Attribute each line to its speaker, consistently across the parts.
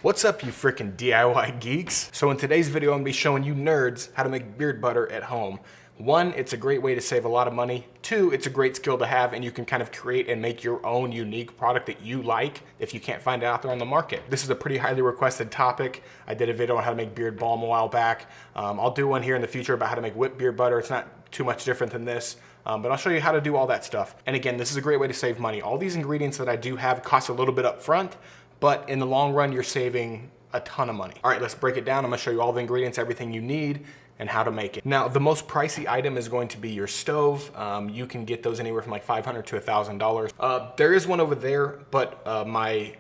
Speaker 1: What's up, you freaking DIY geeks? So in today's video, I'm gonna be showing you nerds how to make beard butter at home. One, it's a great way to save a lot of money. Two, it's a great skill to have, and you can kind of create and make your own unique product that you like if you can't find it out there on the market. This is a pretty highly requested topic. I did a video on how to make beard balm a while back. I'll do one here in the future about how to make whipped beard butter. It's not too much different than this. But I'll show you how to do all that stuff. And again, this is a great way to save money. All these ingredients that I do have cost a little bit up front, but in the long run, you're saving a ton of money. All right, let's break it down. I'm gonna show you all the ingredients, everything you need, and how to make it. Now, the most pricey item is going to be your stove. You can get those anywhere from like $500 to $1,000. There is one over there, but my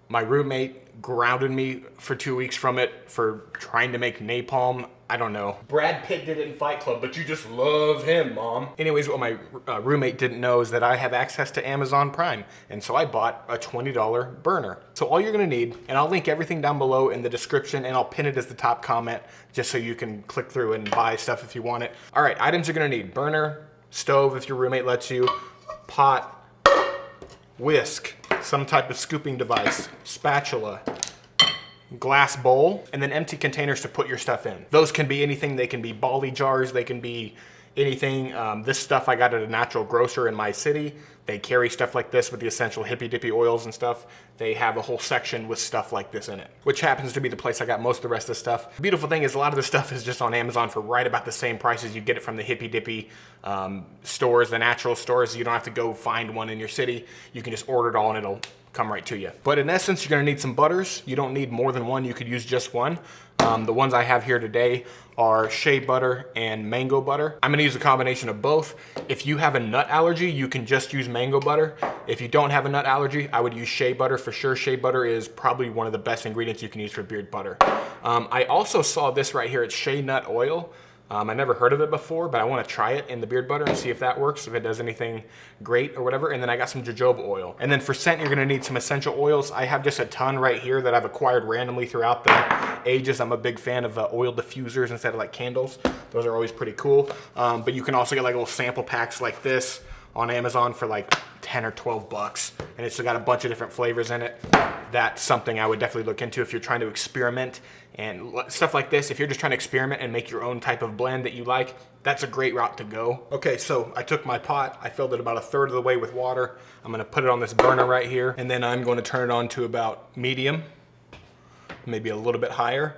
Speaker 1: roommate grounded me for 2 weeks from it for trying to make napalm. I don't know. Brad Pitt did it in Fight Club, but you just love him, Mom. Anyways, what my roommate didn't know is that I have access to Amazon Prime, and so I bought a $20 burner. So all you're gonna need, and I'll link everything down below in the description, and I'll pin it as the top comment, just so you can click through and buy stuff if you want it. All right, items you're gonna need: burner, stove if your roommate lets you, pot, whisk, some type of scooping device, spatula, glass bowl, and then empty containers to put your stuff in. Those can be anything. They can be Bali jars, they can be anything. This stuff I got at a natural grocer in my city. They carry stuff like this with the essential hippy dippy oils and stuff. They have a whole section with stuff like this in it, which happens to be the place I got most of the rest of the stuff. The beautiful thing is a lot of the stuff is just on Amazon for right about the same price as you get it from the hippy dippy stores, the natural stores. You don't have to go find one in your city. You can just order it all and it'll come right to you. But in essence, you're gonna need some butters. You don't need more than one. You could use just one. The ones I have here today are shea butter and mango butter. I'm gonna use a combination of both. If you have a nut allergy, you can just use mango butter. If you don't have a nut allergy, I would use shea butter for sure. Shea butter is probably one of the best ingredients you can use for beard butter. I also saw this right here. It's Shea Nut Oil. I never heard of it before, but I want to try it in the beard butter and see if that works, if it does anything great or whatever. And then I got some jojoba oil. And then for scent, you're going to need some essential oils. I have just a ton right here that I've acquired randomly throughout the ages. I'm a big fan of oil diffusers instead of like candles. Those are always pretty cool. But you can also get like little sample packs like this on Amazon for like 10 or 12 bucks. And it's got a bunch of different flavors in it. That's something I would definitely look into if you're trying to experiment and stuff like this. If you're just trying to experiment and make your own type of blend that you like, that's a great route to go. Okay, so I took my pot, I filled it about 1/3 of the way with water. I'm gonna put it on this burner right here, and then I'm going to turn it on to about medium, maybe a little bit higher.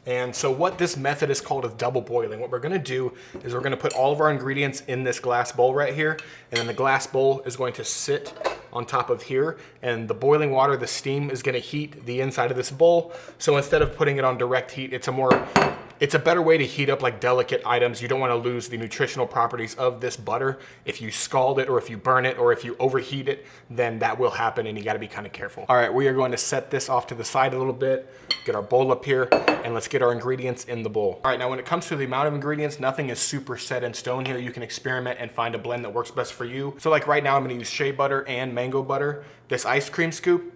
Speaker 1: And so what this method is called is double boiling. What we're gonna do is we're gonna put all of our ingredients in this glass bowl right here, and then the glass bowl is going to sit on top of here, and the boiling water, the steam, is gonna heat the inside of this bowl. So instead of putting it on direct heat, it's a better way to heat up like delicate items. You don't wanna lose the nutritional properties of this butter. If you scald it, or if you burn it, or if you overheat it, then that will happen, and you gotta be kind of careful. All right, we are going to set this off to the side a little bit, get our bowl up here, and let's get our ingredients in the bowl. All right, now when it comes to the amount of ingredients, nothing is super set in stone here. You can experiment and find a blend that works best for you. So like right now, I'm gonna use shea butter and mango butter. This ice cream scoop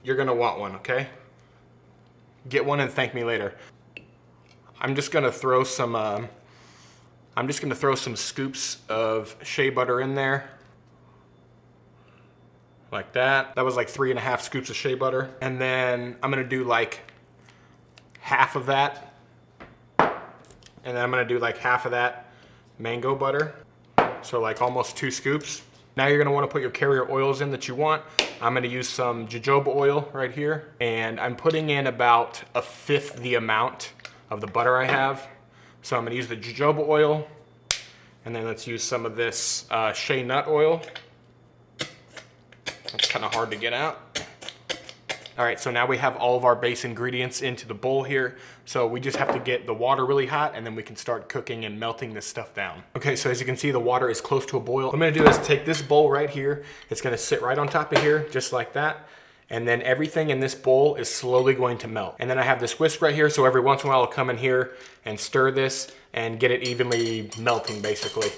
Speaker 1: you're gonna want one, okay? Get one and thank me later. I'm just gonna throw some scoops of shea butter in there. Like that. That was like 3.5 scoops of shea butter. And then I'm gonna do like half of that. And then I'm gonna do like half of that mango butter. So like almost 2 scoops. Now you're gonna wanna put your carrier oils in that you want. I'm gonna use some jojoba oil right here. And I'm putting in about 1/5 the amount of the butter I have. So I'm gonna use the jojoba oil, and then let's use some of this Shea Nut Oil. That's kind of hard to get out. All right, so now we have all of our base ingredients into the bowl here. So we just have to get the water really hot, and then we can start cooking and melting this stuff down. Okay, so as you can see, the water is close to a boil. What I'm gonna do is take this bowl right here. It's gonna sit right on top of here, just like that. And then everything in this bowl is slowly going to melt. And then I have this whisk right here, so every once in a while I'll come in here and stir this and get it evenly melting, basically.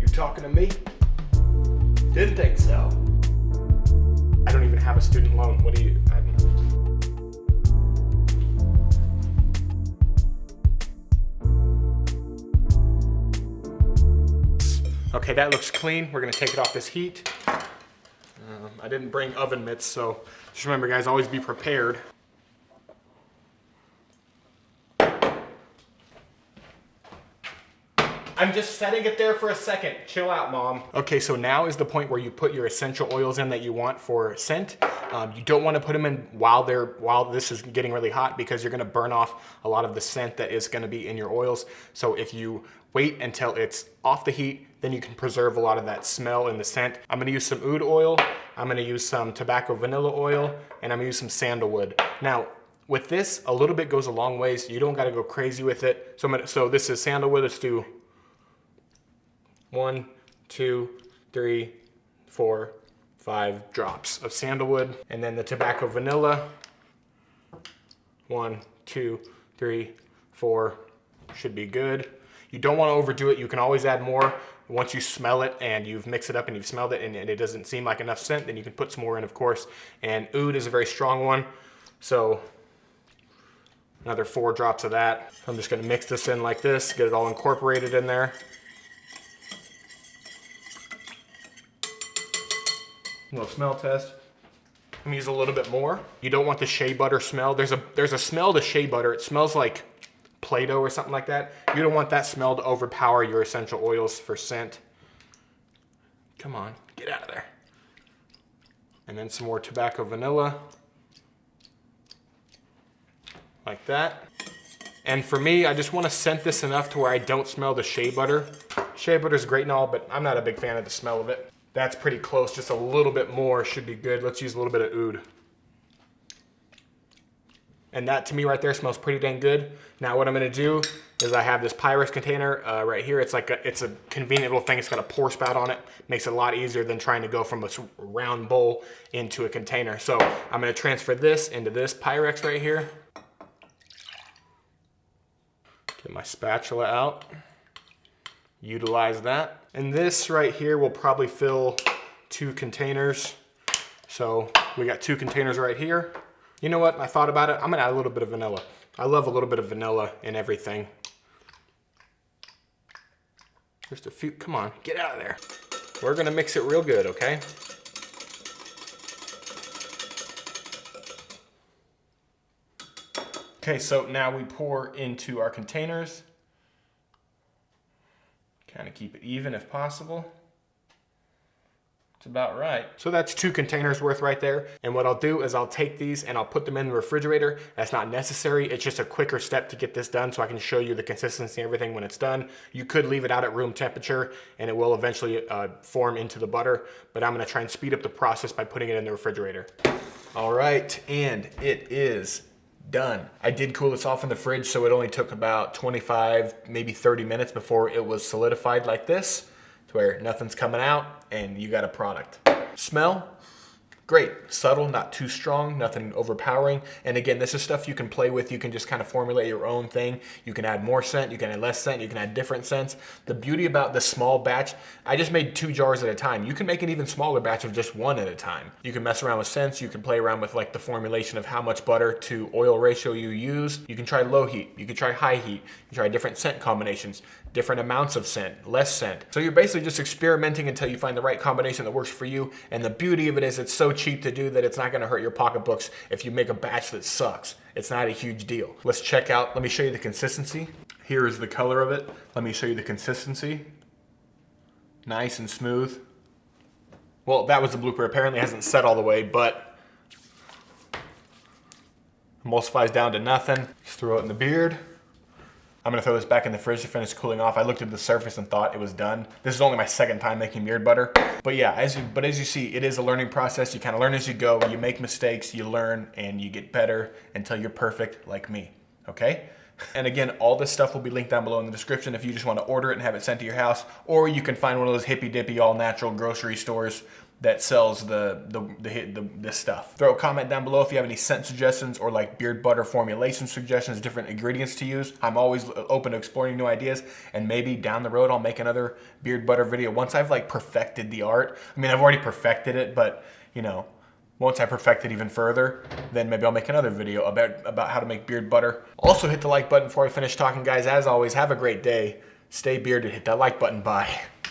Speaker 1: You talking to me? Didn't think so. have a student loan. What do you... Okay, that looks clean. We're gonna take it off this heat. I didn't bring oven mitts, so just remember guys, always be prepared. I'm just setting it there for a second. Chill out, Mom. Okay, so now is the point where you put your essential oils in that you want for scent. You don't want to put them in while this is getting really hot, because you're gonna burn off a lot of the scent that is gonna be in your oils. So if you wait until it's off the heat, then you can preserve a lot of that smell and the scent. I'm gonna use some oud oil, I'm gonna use some tobacco vanilla oil, and I'm gonna use some sandalwood. Now, with this, a little bit goes a long ways. You don't gotta go crazy with it. So this is sandalwood. Let's do 1, 2, 3, 4, 5 drops of sandalwood. And then the tobacco vanilla. 1, 2, 3, 4, should be good. You don't want to overdo it. You can always add more. Once you smell it and you've mixed it up and you've smelled it and it doesn't seem like enough scent, then you can put some more in, of course. And oud is a very strong one. So another 4 drops of that. I'm just gonna mix this in like this, get it all incorporated in there. A little smell test. I'm gonna use a little bit more. You don't want the shea butter smell. There's a smell to shea butter. It smells like Play-Doh or something like that. You don't want that smell to overpower your essential oils for scent. Come on, get out of there. And then some more tobacco vanilla. Like that. And for me, I just want to scent this enough to where I don't smell the shea butter. Shea butter is great and all, but I'm not a big fan of the smell of it. That's pretty close, just a little bit more should be good. Let's use a little bit of oud. And that to me right there smells pretty dang good. Now what I'm gonna do is I have this Pyrex container right here. It's a convenient little thing. It's got a pour spout on it. Makes it a lot easier than trying to go from a round bowl into a container. So I'm gonna transfer this into this Pyrex right here. Get my spatula out. Utilize that. And this right here will probably fill 2 containers. So we got 2 containers right here. You know what, I thought about it. I'm gonna add a little bit of vanilla. I love a little bit of vanilla in everything. Just a few, come on, get out of there. We're gonna mix it real good, okay? Okay, so now we pour into our containers. Kind of keep it even if possible. It's about right. So that's 2 containers worth right there. And what I'll do is I'll take these and I'll put them in the refrigerator. That's not necessary. It's just a quicker step to get this done so I can show you the consistency and everything when it's done. You could leave it out at room temperature and it will eventually form into the butter, but I'm gonna try and speed up the process by putting it in the refrigerator. All right, and it is done. I did cool this off in the fridge, so it only took about 25, maybe 30 minutes before it was solidified like this, to where nothing's coming out and you got a product. Smell? Great, subtle, not too strong, nothing overpowering. And again, this is stuff you can play with. You can just kind of formulate your own thing. You can add more scent, you can add less scent, you can add different scents. The beauty about this small batch, I just made 2 jars at a time. You can make an even smaller batch of just 1 at a time. You can mess around with scents, you can play around with like the formulation of how much butter to oil ratio you use. You can try low heat, you can try high heat, you can try different scent combinations, different amounts of scent, less scent. So you're basically just experimenting until you find the right combination that works for you. And the beauty of it is it's so cheap to do that it's not gonna hurt your pocketbooks if you make a batch that sucks. It's not a huge deal. Let's check out, let me show you the consistency. Here is the color of it. Let me show you the consistency. Nice and smooth. Well, that was the blooper. Apparently it hasn't set all the way, but emulsifies down to nothing. Just throw it in the beard. I'm gonna throw this back in the fridge to finish cooling off. I looked at the surface and thought it was done. This is only my 2nd time making beard butter. But yeah, as you see, it is a learning process. You kind of learn as you go. You make mistakes, you learn, and you get better until you're perfect like me, okay? And again, all this stuff will be linked down below in the description if you just want to order it and have it sent to your house, or you can find one of those hippy dippy all natural grocery stores that sells this stuff. Throw a comment down below if you have any scent suggestions or like beard butter formulation suggestions, different ingredients to use. I'm always open to exploring new ideas, and maybe down the road I'll make another beard butter video once I've like perfected the art. I mean, I've already perfected it, but you know, Once I perfect it even further, then maybe I'll make another video about how to make beard butter. Also hit the like button before I finish talking, guys. As always, have a great day. Stay bearded. Hit that like button. Bye.